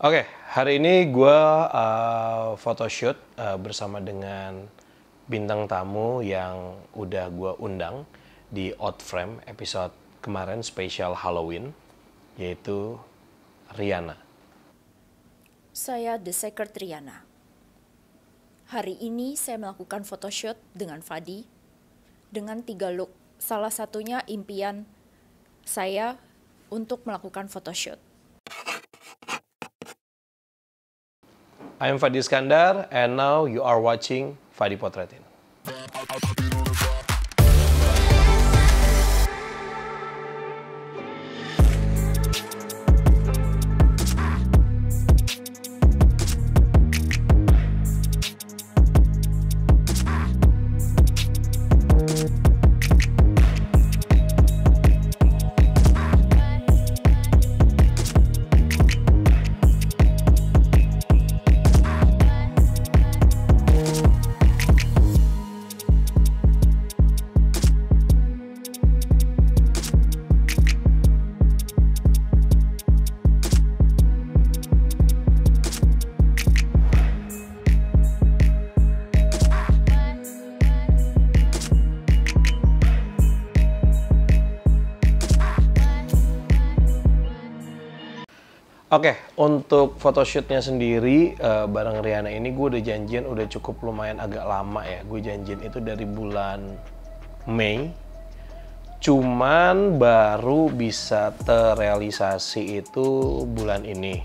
Oke, hari ini gue photoshoot bersama dengan bintang tamu yang udah gue undang di Outframe episode kemarin spesial Halloween, yaitu Riana. Saya The Secret Riana. Hari ini saya melakukan photoshoot dengan Fadi dengan 3 look. Salah satunya impian saya untuk melakukan photoshoot. I'm Fadi Iskandar, and now you are watching Fadi Potretin. Oke, untuk photoshootnya sendiri bareng Riana ini gue udah janjian udah cukup lumayan agak lama ya. Gue janjian itu dari bulan Mei. Cuman baru bisa terrealisasi itu bulan ini.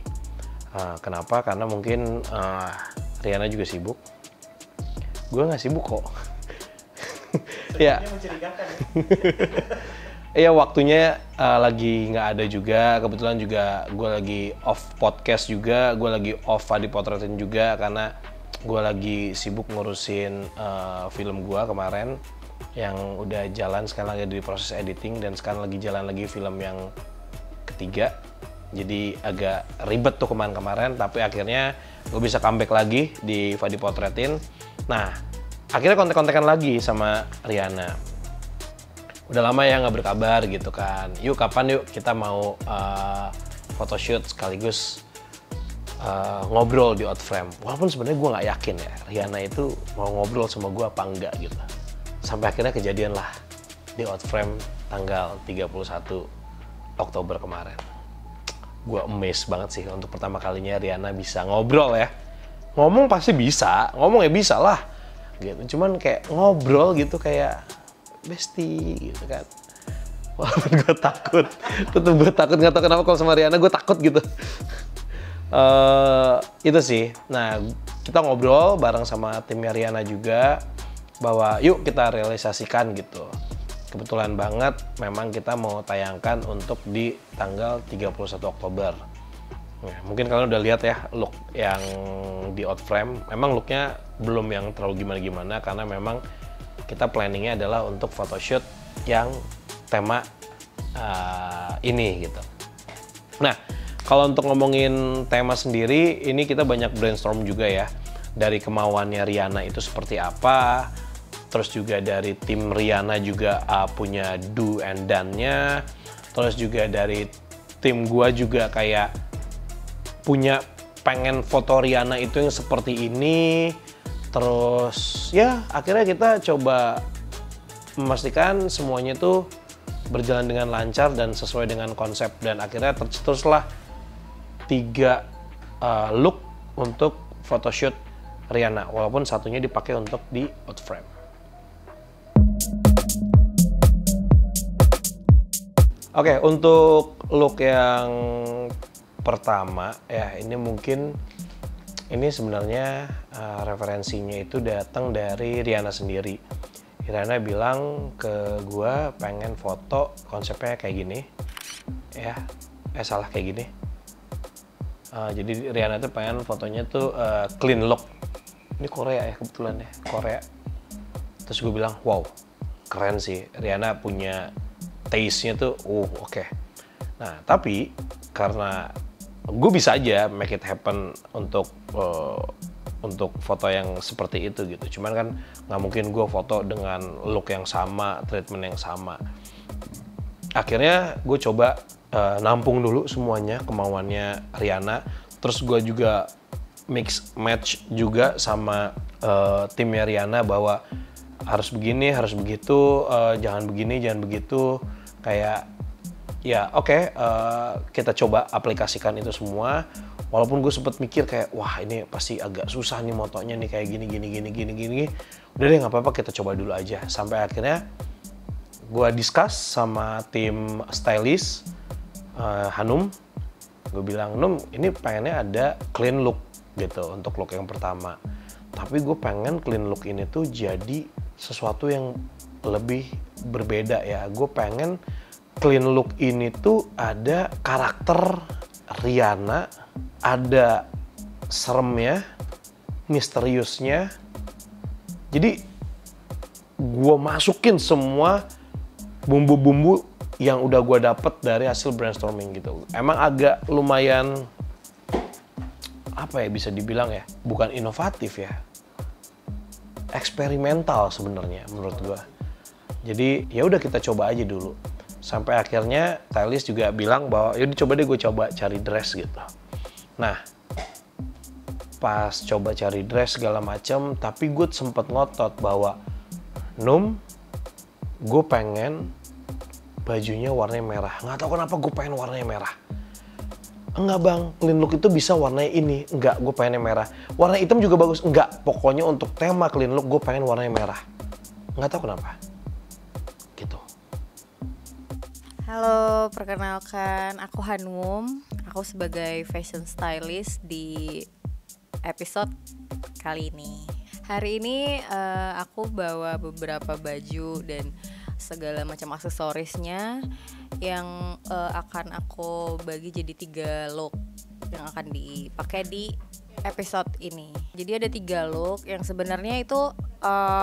Kenapa? Karena mungkin Riana juga sibuk. Gue nggak sibuk kok. Ya. Iya, waktunya lagi nggak ada juga. Kebetulan juga gue lagi off podcast juga, gue lagi off Fadi Potretin juga karena gue lagi sibuk ngurusin film gue kemarin yang udah jalan, sekarang lagi di proses editing, dan sekarang lagi jalan lagi film yang ketiga. Jadi agak ribet tuh kemarin, tapi akhirnya gue bisa comeback lagi di Fadi Potretin. Nah, akhirnya kontak-kontakan lagi sama Riana. Udah lama ya nggak berkabar gitu kan. Yuk kapan yuk kita mau photoshoot sekaligus ngobrol di Outframe. Walaupun sebenarnya gue nggak yakin ya Riana itu mau ngobrol sama gue apa enggak gitu. Sampai akhirnya kejadian lah di Outframe tanggal 31 Oktober kemarin. Gue amazed banget sih untuk pertama kalinya Riana bisa ngobrol ya. Ngomong pasti bisa, ngomong ya bisa lah gitu. Cuman kayak ngobrol gitu kayak bestie gitu kan. Walaupun gue takut, tetep gue takut, nggak tahu kenapa kalau sama Riana gue takut gitu. Itu sih. Nah, kita ngobrol bareng sama timnya Riana juga bahwa yuk kita realisasikan gitu. Kebetulan banget memang kita mau tayangkan untuk di tanggal 31 Oktober. Nah, mungkin kalian udah lihat ya look yang di Outframe. Memang looknya belum yang terlalu gimana-gimana karena memang kita planningnya adalah untuk photoshoot yang tema ini gitu. Nah, kalau untuk ngomongin tema sendiri, ini kita banyak brainstorm juga ya. Dari kemauannya Riana itu seperti apa, terus juga dari tim Riana juga punya do and done-nya, terus juga dari tim gua juga kayak punya pengen foto Riana itu yang seperti ini. Terus ya akhirnya kita coba memastikan semuanya itu berjalan dengan lancar dan sesuai dengan konsep, dan akhirnya tercetuslah 3 look untuk photoshoot Riana, walaupun satunya dipakai untuk di Outframe. Oke, untuk look yang pertama ya, ini mungkin ini sebenarnya referensinya itu datang dari Riana sendiri. Riana bilang ke gue pengen foto konsepnya kayak gini, ya, salah kayak gini. Jadi Riana tuh pengen fotonya tuh clean look. Ini Korea ya kebetulan ya, Korea. Terus gue bilang, wow, keren sih. Riana punya taste-nya tuh, oke. Nah, tapi karena gue bisa aja make it happen untuk foto yang seperti itu gitu. Cuman kan nggak mungkin gue foto dengan look yang sama, treatment yang sama. Akhirnya gue coba nampung dulu semuanya kemauannya Riana, Terus gue juga mix match juga sama timnya Rihanna bahwa harus begini, harus begitu, jangan begini, jangan begitu. Kayak ya oke, kita coba aplikasikan itu semua. Walaupun gue sempet mikir kayak wah ini pasti agak susah nih motonya nih kayak gini. Udah deh nggak apa-apa, kita coba dulu aja. Sampai akhirnya gue discuss sama tim stylist Hanum. Gue bilang, Num ini pengennya ada clean look gitu untuk look yang pertama. Tapi gue pengen clean look ini tuh jadi sesuatu yang lebih berbeda ya. Gue pengen clean look ini tuh ada karakter Rihanna, ada seremnya, misteriusnya. Jadi gue masukin semua bumbu-bumbu yang udah gue dapet dari hasil brainstorming gitu. Emang agak lumayan apa ya bisa dibilang ya, bukan inovatif ya, eksperimental sebenarnya menurut gue. Jadi ya udah kita coba aja dulu. Sampai akhirnya stylist juga bilang bahwa yaudah coba deh gue coba cari dress gitu. Nah pas coba cari dress segala macem, tapi gue sempet ngotot bahwa Num, gue pengen bajunya warnanya merah. Nggak tahu kenapa gue pengen warnanya merah. Enggak bang, clean look itu bisa warnanya ini. Enggak, gue pengennya merah. Warna hitam juga bagus. Enggak, pokoknya untuk tema clean look gue pengen warnanya merah. Nggak tahu kenapa. Gitu. Halo, perkenalkan aku Hanum. Aku sebagai fashion stylist di episode kali ini. Hari ini aku bawa beberapa baju dan segala macam aksesorisnya yang akan aku bagi jadi 3 look yang akan dipakai di episode ini. Jadi ada 3 look yang sebenarnya itu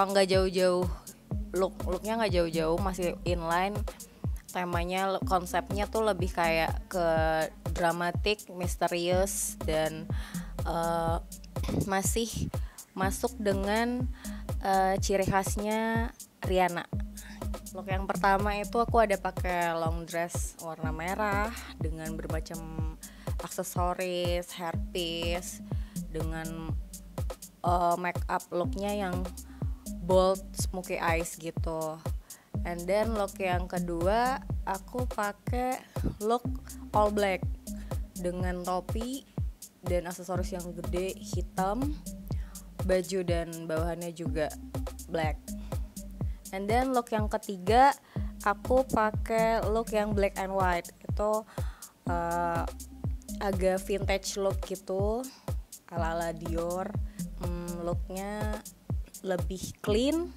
nggak jauh-jauh, looknya nggak jauh-jauh, masih inline. Temanya, konsepnya tuh lebih kayak ke dramatik, misterius, dan masih masuk dengan ciri khasnya Rihanna. Look yang pertama itu aku ada pakai long dress warna merah dengan bermacam aksesoris, hairpiece, dengan make up looknya yang bold, smoky eyes gitu. And then look yang kedua aku pakai look all black dengan topi dan aksesoris yang gede hitam, baju dan bawahannya juga black. And then look yang ketiga aku pakai look yang black and white. Itu agak vintage look gitu, ala-ala Dior. Looknya lebih clean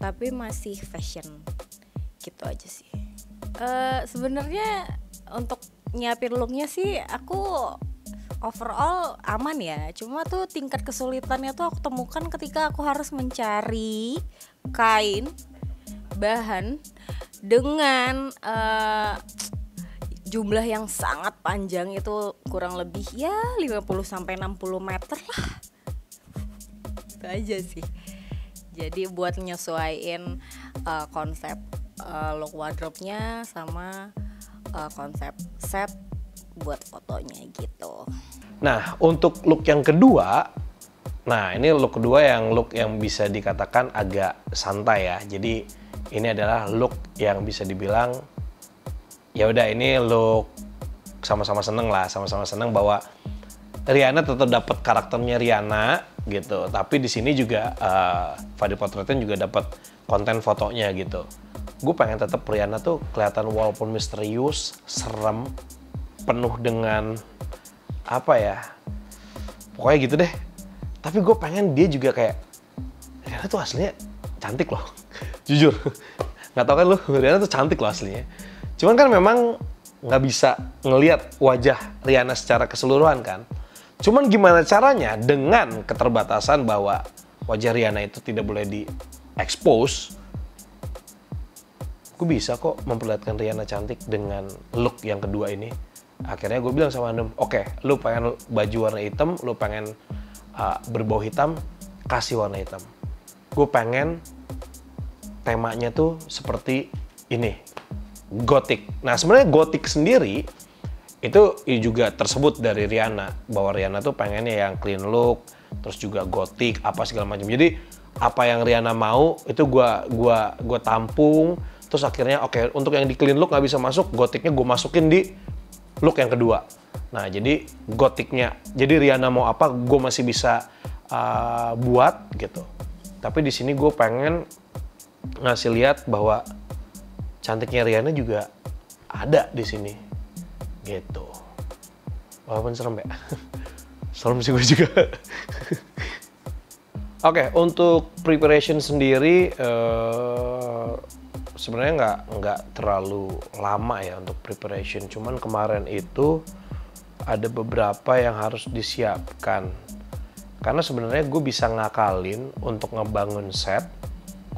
tapi masih fashion. Gitu aja sih. Sebenarnya untuk nyiapin looknya sih aku overall aman ya. Cuma tuh tingkat kesulitannya tuh aku temukan ketika aku harus mencari kain, bahan dengan jumlah yang sangat panjang, itu kurang lebih ya 50-60 meter lah. Itu aja sih. Jadi buat nyesuaiin konsep look wardrobe-nya sama konsep set buat fotonya gitu. Nah untuk look yang kedua, nah ini look kedua yang bisa dikatakan agak santai ya. Jadi ini adalah look yang bisa dibilang ya udah ini look sama-sama seneng lah, sama-sama seneng bahwa Rihanna tetap dapat karakternya Rihanna gitu, tapi di sini juga Fadi Potretin juga dapat konten fotonya gitu. Gue pengen tetap Rihanna tuh kelihatan walaupun misterius, serem, penuh dengan apa ya, pokoknya gitu deh. Tapi gue pengen dia juga kayak Rihanna tuh aslinya cantik loh, jujur. Nggak tau kan lu, Rihanna tuh cantik loh aslinya. Cuman kan memang nggak bisa ngelihat wajah Rihanna secara keseluruhan kan. Cuman gimana caranya dengan keterbatasan bahwa wajah Rihanna itu tidak boleh di-expose, gue bisa kok memperlihatkan Rihanna cantik dengan look yang kedua ini. Akhirnya gue bilang sama Andem, oke, lu pengen baju warna hitam, lu pengen berbau hitam, kasih warna hitam. Gue pengen temanya tuh seperti ini, gothic. Nah sebenarnya gothic sendiri itu juga tersebut dari Rihanna, bahwa Rihanna tuh pengennya yang clean look, terus juga gothic apa segala macam. Jadi apa yang Rihanna mau itu gua tampung, terus akhirnya oke, untuk yang di clean look nggak bisa masuk, gothicnya gue masukin di look yang kedua. Nah jadi gothicnya, jadi Rihanna mau apa gue masih bisa buat gitu. Tapi di sini gue pengen ngasih lihat bahwa cantiknya Rihanna juga ada di sini gitu. Walaupun serem ya. Serem sih gue juga. Oke, untuk preparation sendiri sebenarnya nggak terlalu lama ya untuk preparation. Cuman kemarin itu ada beberapa yang harus disiapkan. Karena sebenarnya gue bisa ngakalin untuk ngebangun set.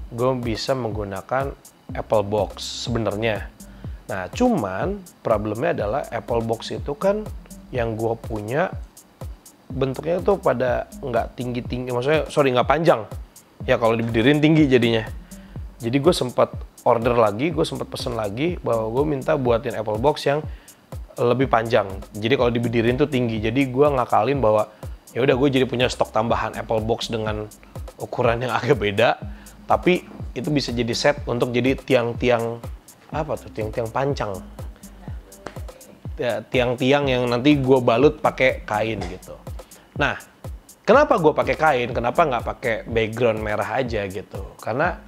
Gue bisa menggunakan Apple Box sebenarnya. Nah, cuman problemnya adalah Apple Box itu kan yang gue punya bentuknya tuh pada nggak tinggi-tinggi, maksudnya nggak panjang. Ya kalau dibedirin tinggi jadinya. Jadi gue sempat order lagi, gue sempat pesen lagi bahwa gue minta buatin Apple Box yang lebih panjang. Jadi kalau dibedirin tuh tinggi. Jadi gue ngakalin bahwa ya udah gue jadi punya stok tambahan Apple Box dengan ukuran yang agak beda. Tapi itu bisa jadi set untuk jadi tiang-tiang apa tuh, tiang-tiang pancang, ya, tiang-tiang yang nanti gue balut pakai kain gitu. Nah, kenapa gue pakai kain? Kenapa nggak pakai background merah aja gitu? Karena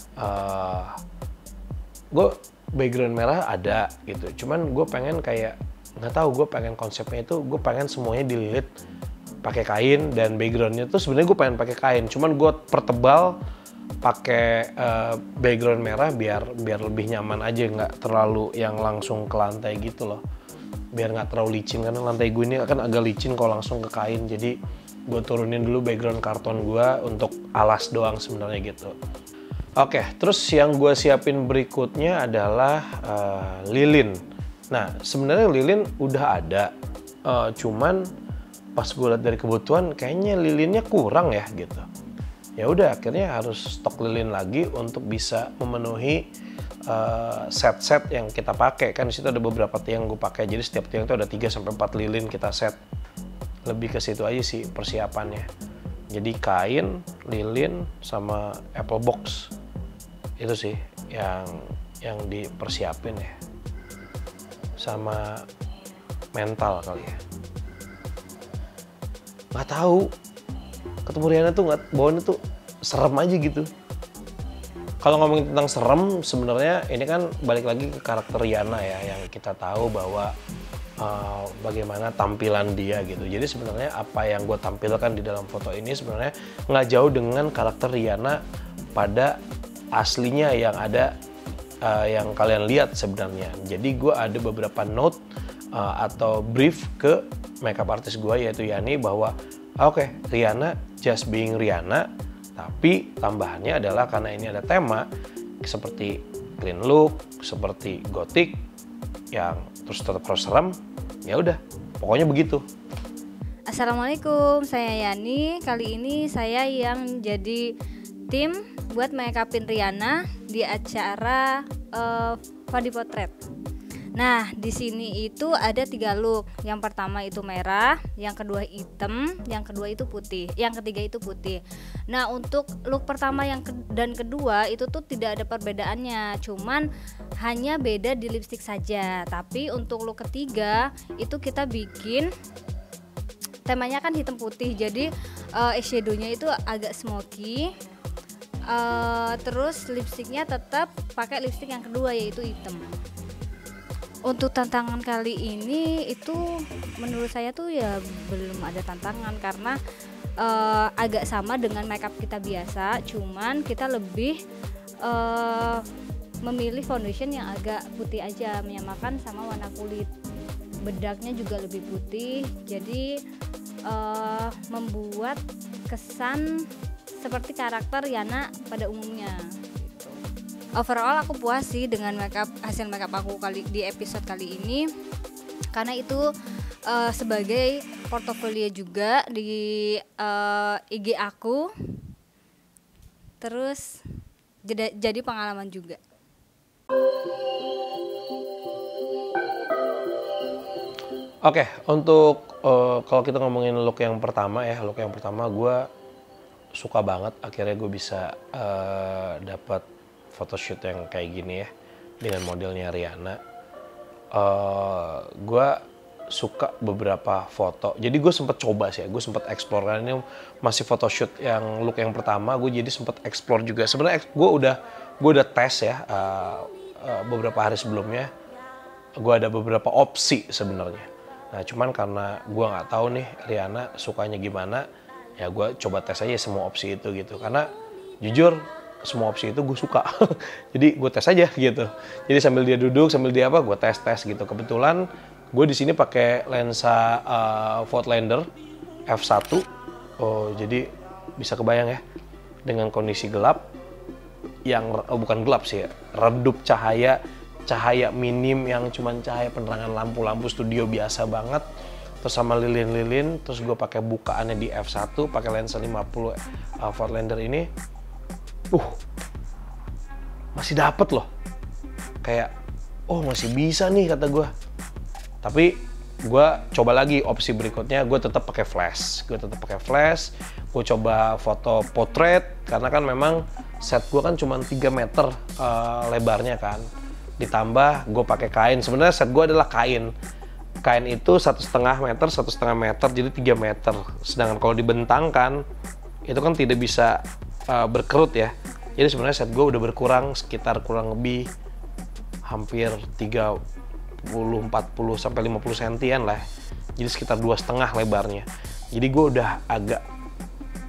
gue background merah ada gitu. Cuman gue pengen kayak nggak tahu, gue pengen konsepnya itu gue pengen semuanya dililit pakai kain, dan backgroundnya tuh sebenarnya gue pengen pakai kain. Cuman gue pertebal pakai background merah biar lebih nyaman aja, nggak terlalu yang langsung ke lantai gitu loh, biar nggak terlalu licin, karena lantai gue ini kan agak licin kalau langsung ke kain. Jadi gue turunin dulu background karton gue untuk alas doang sebenarnya gitu. Oke, terus yang gue siapin berikutnya adalah lilin. Nah sebenarnya lilin udah ada, cuman pas gue lihat dari kebutuhan kayaknya lilinnya kurang ya gitu. Ya udah akhirnya harus stok lilin lagi untuk bisa memenuhi set-set yang kita pakai. Kan di situ ada beberapa tiang gue pakai, jadi setiap tiang itu ada 3-4 lilin kita set. Lebih ke situ aja sih persiapannya. Jadi kain, lilin, sama Apple Box itu sih yang dipersiapin ya. Sama mental kali ya. Nggak tahu. Ketemu Rihanna tuh bawaannya tuh serem aja gitu. Kalau ngomongin tentang serem, sebenarnya ini kan balik lagi ke karakter Rihanna ya, yang kita tahu bahwa bagaimana tampilan dia gitu. Jadi sebenarnya apa yang gue tampilkan di dalam foto ini sebenarnya nggak jauh dengan karakter Rihanna pada aslinya yang ada, yang kalian lihat sebenarnya. Jadi gue ada beberapa note atau brief ke makeup artist gue yaitu Yani, bahwa oke, Rihanna just being Rihanna, tapi tambahannya adalah karena ini ada tema seperti clean look, seperti gothic, yang terus tetap harus serem, ya udah, pokoknya begitu. Assalamualaikum, saya Yani. Kali ini saya yang jadi tim buat makeupin Rihanna di acara Fadi Potret. Nah, di sini itu ada 3 look. Yang pertama itu merah, yang kedua hitam, yang kedua itu putih, yang ketiga itu putih. Nah, untuk look pertama dan kedua itu tuh tidak ada perbedaannya, cuman hanya beda di lipstick saja. Tapi untuk look ketiga itu kita bikin temanya kan hitam putih, jadi eyeshadow-nya itu agak smoky. Terus lipstiknya tetap pakai lipstik yang kedua yaitu hitam. Untuk tantangan kali ini itu menurut saya tuh ya belum ada tantangan, karena agak sama dengan makeup kita biasa, cuman kita lebih memilih foundation yang agak putih aja, menyamakan sama warna kulit. Bedaknya juga lebih putih, jadi membuat kesan seperti karakter Rihanna pada umumnya. Overall aku puas sih dengan hasil makeup aku di episode kali ini, karena itu sebagai portofolio juga di IG aku, terus jadi pengalaman juga. Oke, untuk kalau kita ngomongin look yang pertama ya, look yang pertama gue suka banget akhirnya gue bisa dapat photoshoot yang kayak gini ya dengan modelnya Rihanna. Gue suka beberapa foto, jadi gue sempet coba sih ya, gue sempet explore karena ini masih photoshoot yang look yang pertama, gue jadi sempet explore juga. Sebenarnya gue udah tes ya beberapa hari sebelumnya, gue ada beberapa opsi sebenarnya. Nah cuman karena gue nggak tahu nih Rihanna sukanya gimana, ya gue coba tes aja semua opsi itu gitu. Karena jujur semua opsi itu gue suka, jadi gue tes aja gitu. Jadi sambil dia duduk, sambil dia apa, gue tes gitu. Kebetulan gue di sini pakai lensa Voigtlander f1, jadi bisa kebayang ya dengan kondisi gelap yang bukan gelap sih ya, redup cahaya minim yang cuman cahaya penerangan lampu studio biasa banget, terus sama lilin-lilin, terus gue pakai bukaannya di f1, pakai lensa 50 Voigtlander ini, masih dapet loh, kayak masih bisa nih kata gue. Tapi gue coba lagi opsi berikutnya, gue tetap pakai flash, gue coba foto portrait karena kan memang set gue kan cuma 3 meter lebarnya kan, ditambah gue pakai kain. Sebenarnya set gue adalah kain itu 1,5 meter jadi 3 meter, sedangkan kalau dibentangkan itu kan tidak bisa berkerut ya. Jadi sebenarnya set gue udah berkurang sekitar kurang lebih hampir 30-40 sampai 50 sentian lah, jadi sekitar 2,5 lebarnya. Jadi gue udah agak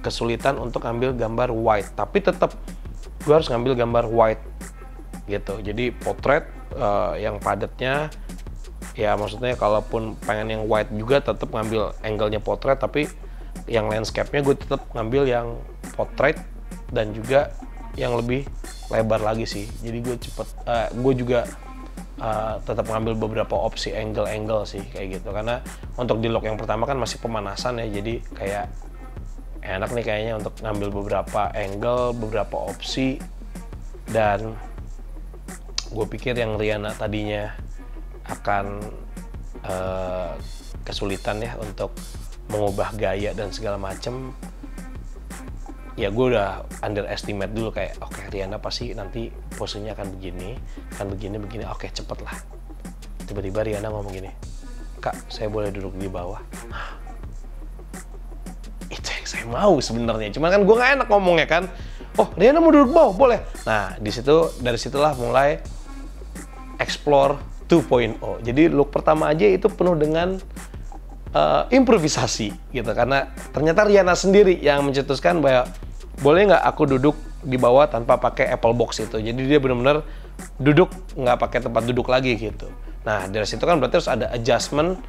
kesulitan untuk ambil gambar wide, tapi tetap gue harus ngambil gambar wide gitu. Jadi potret yang padatnya ya, maksudnya kalaupun pengen yang wide juga tetap ngambil angle-nya potret, tapi yang landscape-nya gue tetap ngambil yang potret dan juga yang lebih lebar lagi sih. Jadi gue juga tetap ngambil beberapa opsi angle sih kayak gitu, karena untuk di look yang pertama kan masih pemanasan ya, jadi kayak enak nih kayaknya untuk ngambil beberapa angle, beberapa opsi. Dan gue pikir yang Rihanna tadinya akan kesulitan ya untuk mengubah gaya dan segala macem, ya gue udah underestimate dulu, kayak oke, Rihanna pasti nanti posenya akan begini, oke cepet lah. Tiba-tiba Rihanna ngomong gini, "Kak, saya boleh duduk di bawah?" Itu yang saya mau sebenarnya, cuman kan gue gak enak ngomongnya kan. Rihanna mau duduk bawah, boleh. Nah dari situlah mulai explore 2.0. Jadi look pertama aja itu penuh dengan improvisasi gitu, karena ternyata Rihanna sendiri yang mencetuskan bahwa boleh nggak aku duduk di bawah tanpa pakai Apple Box itu. Jadi dia benar-benar duduk nggak pakai tempat duduk lagi gitu. Nah dari situ kan berarti harus ada adjustment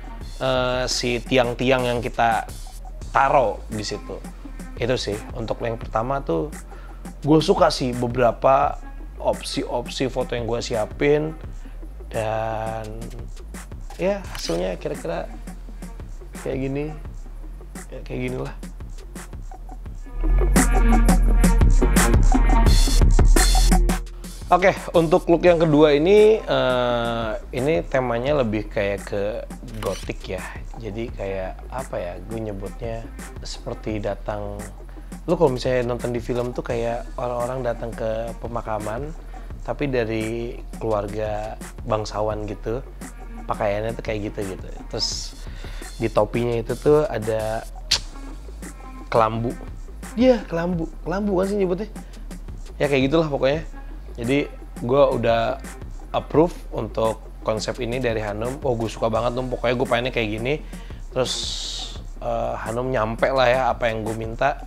si tiang-tiang yang kita taruh di situ. Itu sih untuk yang pertama tuh gue suka sih beberapa opsi foto yang gue siapin, dan ya hasilnya kira-kira kayak gini, kayak ginilah. Oke, untuk look yang kedua ini temanya lebih kayak ke gothic ya. Jadi kayak apa ya, gue nyebutnya seperti datang, lu kalau misalnya nonton di film tuh kayak orang-orang datang ke pemakaman tapi dari keluarga bangsawan gitu, pakaiannya tuh kayak gitu. Terus di topinya itu tuh ada kelambu. Iya, kelambu kan sih nyebutnya. Ya kayak gitulah pokoknya. Jadi gue udah approve untuk konsep ini dari Hanum. Gue suka banget tuh, pokoknya gue pengennya kayak gini. Terus Hanum nyampe lah ya apa yang gue minta.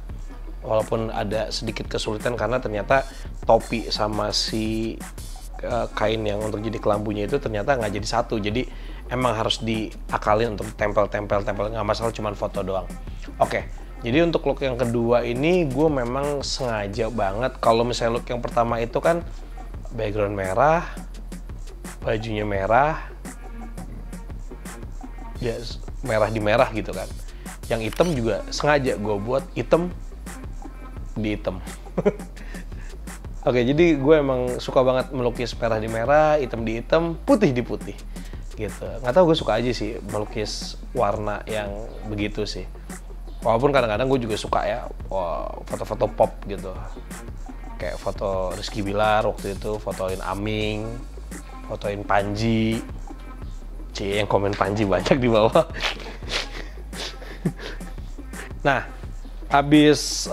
Walaupun ada sedikit kesulitan karena ternyata topi sama si kain yang untuk jadi kelambunya itu ternyata nggak jadi satu. Jadi emang harus diakalin untuk tempel, nggak masalah, cuman foto doang. Oke, jadi untuk look yang kedua ini gue memang sengaja banget. Kalau misalnya look yang pertama itu kan background merah, bajunya merah, ya merah di merah gitu kan. Yang hitam juga sengaja gue buat hitam di hitam. Oke, jadi gue emang suka banget melukis merah di merah, hitam di hitam, putih di putih. gitu. Nggak tahu, gue suka aja sih melukis warna yang begitu sih. Walaupun kadang-kadang gue juga suka ya foto-foto pop gitu, kayak foto Rizky Bilar waktu itu, fotoin Aming, fotoin Panji. Yang komen Panji banyak di bawah. Nah, habis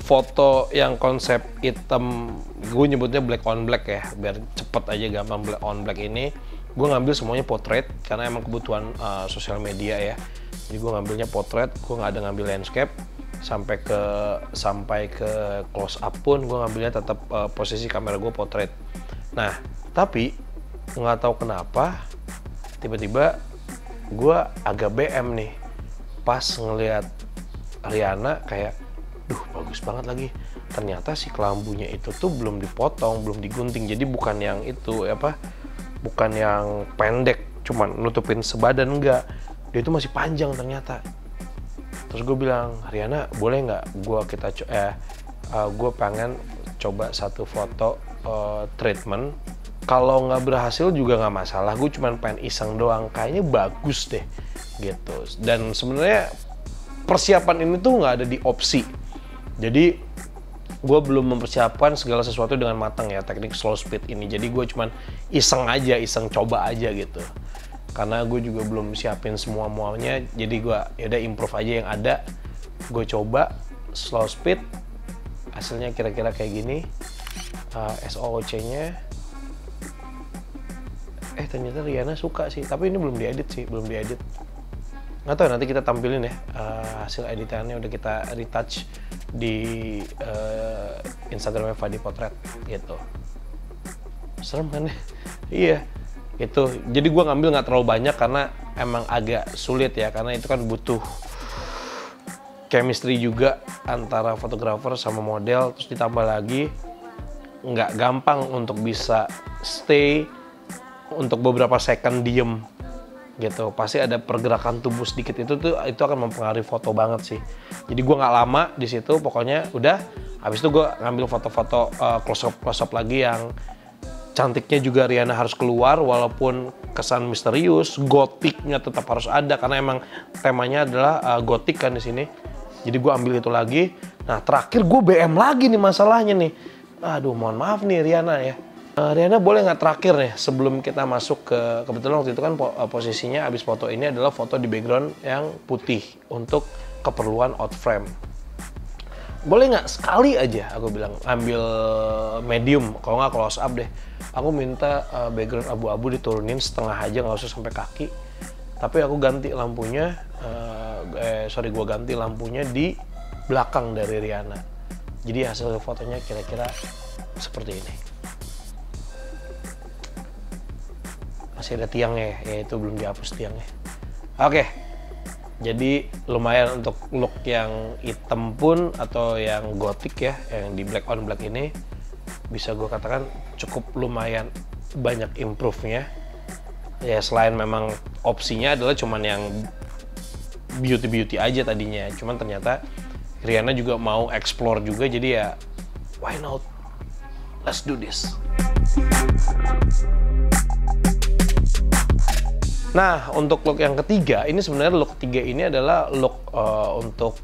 foto yang konsep hitam, gue nyebutnya black on black ya, biar cepet aja gampang. Black on black ini gue ngambil semuanya portrait karena emang kebutuhan sosial media ya. Jadi gue ngambilnya portrait, gue nggak ada ngambil landscape. Sampai ke close up pun gue ngambilnya tetap posisi kamera gue portrait. Nah, tapi nggak tahu kenapa tiba-tiba gue agak BM nih pas ngelihat Rihanna, kayak duh bagus banget lagi. Ternyata si kelambunya itu tuh belum dipotong, belum digunting. Jadi bukan yang itu bukan yang pendek cuman nutupin sebadan, enggak, dia itu masih panjang ternyata. Terus gue bilang, Rihanna boleh nggak gue pengen coba satu foto treatment. Kalau nggak berhasil juga nggak masalah, gue cuman pengen iseng doang, kayaknya bagus deh gitu. Dan sebenarnya persiapan ini tuh nggak ada di opsi. Jadi gue belum mempersiapkan segala sesuatu dengan matang ya, teknik slow speed ini. Jadi gue cuman iseng coba aja gitu. Karena gue juga belum siapin semua-muanya, jadi gue yaudah improve aja yang ada. Gue coba slow speed, hasilnya kira-kira kayak gini. SOOC-nya ternyata Rihanna suka sih, tapi ini belum diedit. Nggak tahu, nanti kita tampilin ya hasil editannya, udah kita retouch di Instagramnya Fadi Potret gitu. Serem kan ya? Iya itu. Jadi gue ngambil nggak terlalu banyak karena emang agak sulit ya, karena itu kan butuh chemistry juga antara fotografer sama model. Terus ditambah lagi nggak gampang untuk bisa stay untuk beberapa second diem gitu. Pasti ada pergerakan tubuh sedikit, itu akan mempengaruhi foto banget sih. Jadi gue nggak lama di situ, pokoknya udah. Habis itu gue ngambil foto-foto close up lagi yang cantiknya juga Rihanna harus keluar, walaupun kesan misterius, gotiknya tetap harus ada karena emang temanya adalah gotik kan di sini. Jadi gue ambil itu lagi. Nah, terakhir gue BM lagi nih masalahnya nih. Aduh, mohon maaf nih Rihanna ya. Rihanna boleh nggak terakhir nih sebelum kita masuk kebetulan waktu itu kan posisinya abis foto ini adalah foto di background yang putih untuk keperluan out frame. Boleh nggak sekali aja, aku bilang, ambil medium, kalau nggak close up deh. Aku minta background abu-abu diturunin setengah aja, nggak usah sampai kaki. Tapi aku ganti lampunya, gue ganti lampunya di belakang dari Rihanna. Jadi hasil fotonya kira-kira seperti ini. Masih ada tiangnya ya, itu belum dihapus tiangnya. Oke, jadi lumayan untuk look yang hitam pun atau yang gotik ya, yang di black on black ini bisa gue katakan cukup lumayan banyak improve-nya. Ya selain memang opsinya adalah cuman yang beauty aja tadinya, cuman ternyata Rihanna juga mau explore juga, jadi ya why not, let's do this. Nah, untuk look yang ketiga, ini sebenarnya look ketiga ini adalah look untuk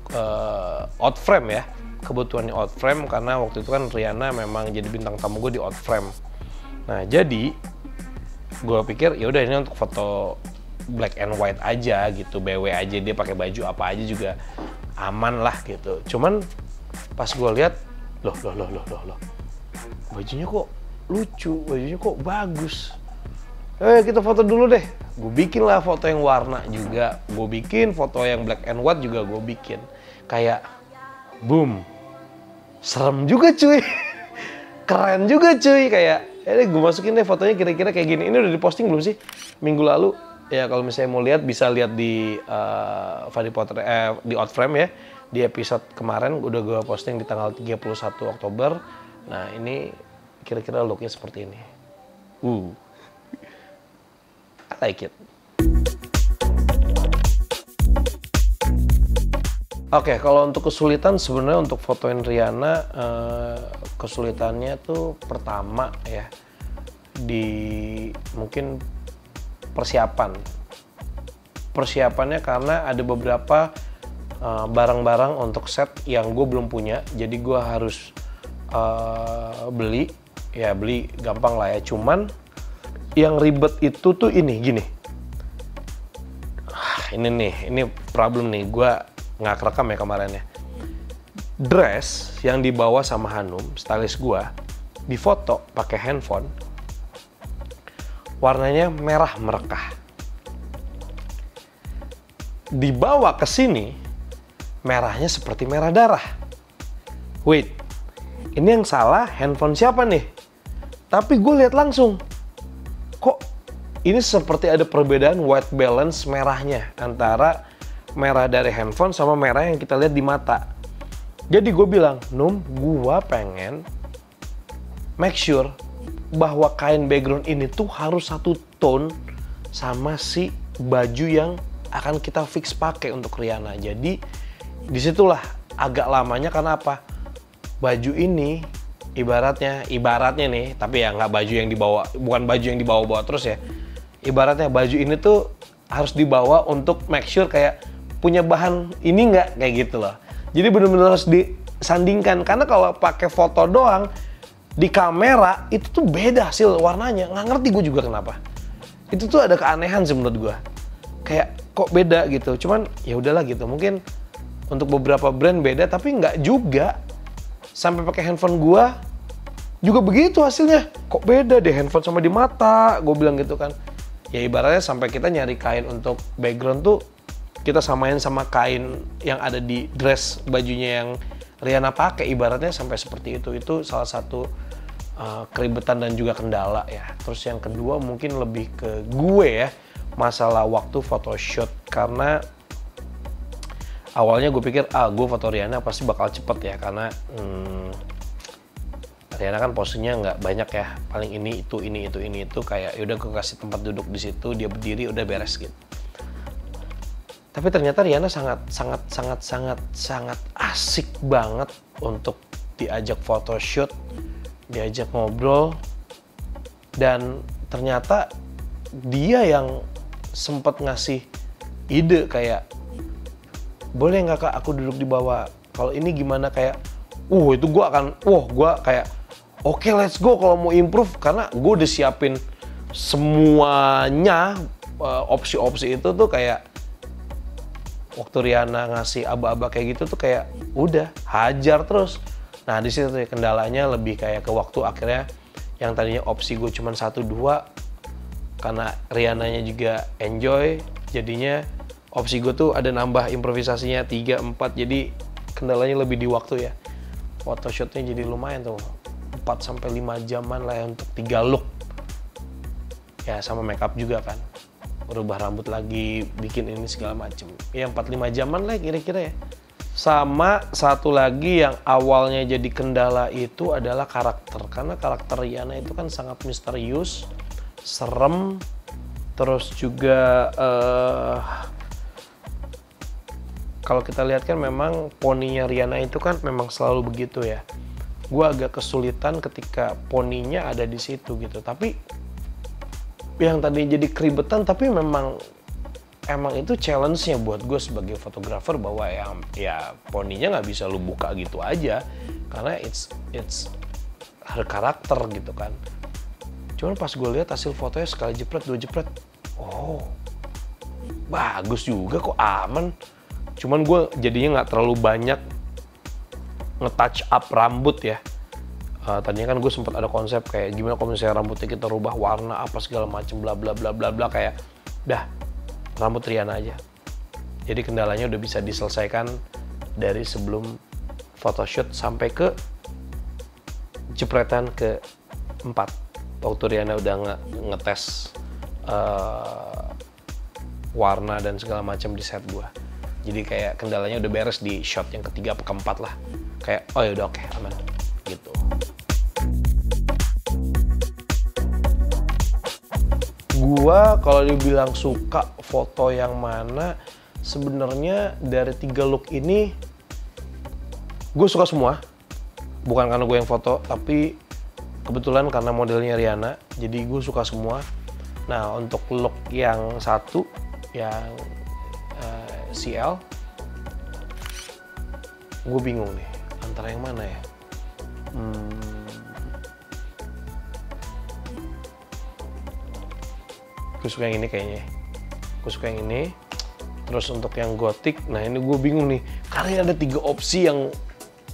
out frame ya. Kebutuhannya out frame karena waktu itu kan Rihanna memang jadi bintang tamu gue di out frame. Nah, jadi gue pikir ya udah ini untuk foto black and white aja gitu, BW aja, dia pakai baju apa aja juga aman lah gitu. Cuman pas gue lihat, loh, bajunya kok lucu, bajunya kok bagus. Kita foto dulu deh. Gue bikin lah foto yang warna juga. Gue bikin foto yang black and white juga gue bikin. Kayak boom. Serem juga cuy. Keren juga cuy. Kayak gue masukin deh fotonya kira-kira kayak gini. Ini udah diposting belum sih? Minggu lalu. Ya kalau misalnya mau lihat bisa lihat di Fadi Potret, di Outframe ya. Di episode kemarin udah gue posting di tanggal 31 Oktober. Nah ini kira-kira looknya seperti ini. I like it. Oke, kalau untuk kesulitan sebenarnya untuk fotoin Rihanna, kesulitannya tuh pertama ya, di mungkin Persiapannya karena ada beberapa barang-barang untuk set yang gue belum punya, jadi gue harus beli gampang lah ya, cuman yang ribet itu tuh gini. Ini problem nih, gue nggak kerekam ya kemarin ya. Dress yang dibawa sama Hanum, stylist gue, difoto pakai handphone, warnanya merah merekah. Dibawa ke sini, merahnya seperti merah darah. Wait, ini yang salah handphone siapa nih? Tapi gue lihat langsung, kok ini seperti ada perbedaan white balance merahnya antara merah dari handphone sama merah yang kita lihat di mata. Jadi gue bilang, Num, gue pengen make sure bahwa kain background ini tuh harus satu tone sama si baju yang akan kita fix pakai untuk Rihanna. Jadi disitulah agak lamanya, karena apa? Baju ini ibaratnya nih, tapi ya nggak baju yang dibawa, bukan baju yang dibawa-bawa terus ya. Ibaratnya baju ini tuh harus dibawa untuk make sure kayak punya bahan ini nggak, kayak gitu loh. Jadi bener-bener harus disandingkan, karena kalau pakai foto doang di kamera itu tuh beda hasil warnanya. Nggak ngerti gue juga kenapa. Itu tuh ada keanehan sih menurut gue. Kayak kok beda gitu. Cuman ya udahlah gitu. Mungkin untuk beberapa brand beda, tapi nggak juga. Sampai pakai handphone gue juga begitu hasilnya. Kok beda deh handphone sama di mata, gue bilang gitu kan. Ya ibaratnya sampai kita nyari kain untuk background tuh kita samain sama kain yang ada di dress bajunya yang Rihanna pakai, ibaratnya sampai seperti itu. Itu salah satu keribetan dan juga kendala ya. Terus yang kedua mungkin lebih ke gue ya, masalah waktu photoshoot. Karena awalnya gue pikir gue foto Rihanna pasti bakal cepet ya, karena Rihanna kan posenya nggak banyak ya, paling ini itu kayak yaudah gue kasih tempat duduk di situ, dia berdiri udah beres gitu. Tapi ternyata Rihanna sangat asik banget untuk diajak photoshoot, diajak ngobrol, dan ternyata dia yang sempat ngasih ide kayak, boleh nggak Kak aku duduk di bawah, kalau ini gimana, kayak itu gue kayak oke, let's go kalau mau improve, karena gue udah siapin semuanya, opsi-opsi itu tuh kayak waktu Rihanna ngasih aba-aba kayak gitu tuh kayak udah hajar terus. Nah di situ tuh kendalanya lebih kayak ke waktu, akhirnya yang tadinya opsi gue cuma 1-2, karena Rihanna-nya juga enjoy, jadinya opsi gue tuh ada nambah improvisasinya 3-4, jadi kendalanya lebih di waktu ya. Photoshootnya jadi lumayan tuh 4-5 jaman lah ya untuk 3 look ya, sama makeup juga kan, berubah rambut lagi, bikin ini segala macem ya, 4-5 jaman lah kira-kira ya. Sama satu lagi yang awalnya jadi kendala itu adalah karakter, karena karakter Rihanna itu kan sangat misterius, serem, terus juga kalau kita lihat kan memang poninya Rihanna itu kan memang selalu begitu ya. Gue agak kesulitan ketika poninya ada di situ gitu. Tapi yang tadi jadi keribetan, tapi emang itu challenge-nya buat gue sebagai fotografer, bahwa ya poninya nggak bisa lu buka gitu aja, karena it's her karakter gitu kan. Cuman pas gue lihat hasil fotonya sekali jepret, 2 jepret, bagus juga kok, aman. Cuman gue jadinya nggak terlalu banyak nge-touch up rambut ya. Tadinya kan gue sempat ada konsep kayak gimana kalau misalnya rambutnya kita rubah warna apa segala macem bla bla bla bla bla, kayak dah rambut Rihanna aja. Jadi kendalanya udah bisa diselesaikan dari sebelum photoshoot sampai ke jepretan ke-4 waktu Rihanna udah ngetes warna dan segala macam di set gue. Jadi kayak kendalanya udah beres di shot yang ke-3 atau ke-4 lah. Kayak ya udah oke, aman gitu. Gua kalau dibilang suka foto yang mana, sebenarnya dari 3 look ini gue suka semua. Bukan karena gue yang foto, tapi kebetulan karena modelnya Rihanna, jadi gue suka semua. Nah, untuk look yang satu, yang CL, gue bingung nih antara yang mana ya. Gue suka yang ini kayaknya. Gue suka yang ini. Terus untuk yang gotik, nah ini gue bingung nih. Karena ada 3 opsi yang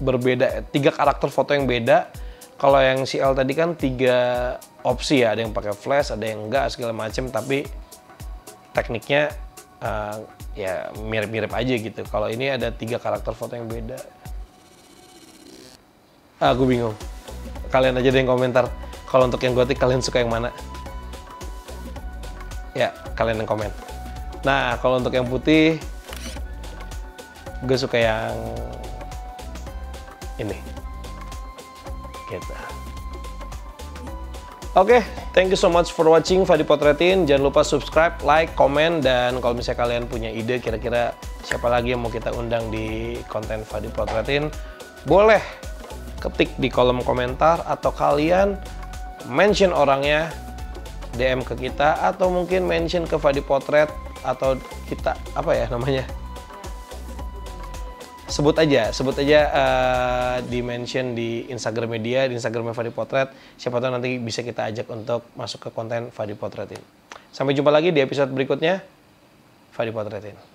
berbeda, 3 karakter foto yang beda. Kalau yang CL tadi kan 3 opsi ya, ada yang pakai flash, ada yang enggak segala macem. Tapi tekniknya ya mirip-mirip aja gitu. Kalau ini ada 3 karakter foto yang beda. Gue bingung. Kalian aja deh yang komentar. Kalau untuk yang gotik kalian suka yang mana? Ya, kalian yang komen. Nah, kalau untuk yang putih, gue suka yang ini. Gitu. Oke, thank you so much for watching Fadi Potretin. Jangan lupa subscribe, like, komen, dan kalau misalnya kalian punya ide kira-kira siapa lagi yang mau kita undang di konten Fadi Potretin, boleh ketik di kolom komentar atau kalian mention orangnya, DM ke kita, atau mungkin mention ke Fadi Potret, atau kita apa ya namanya, sebut aja di mention di Instagram media, di Instagramnya Fadi Potret. Siapa tahu nanti bisa kita ajak untuk masuk ke konten Fadi Potretin. Sampai jumpa lagi di episode berikutnya. Fadi Potretin.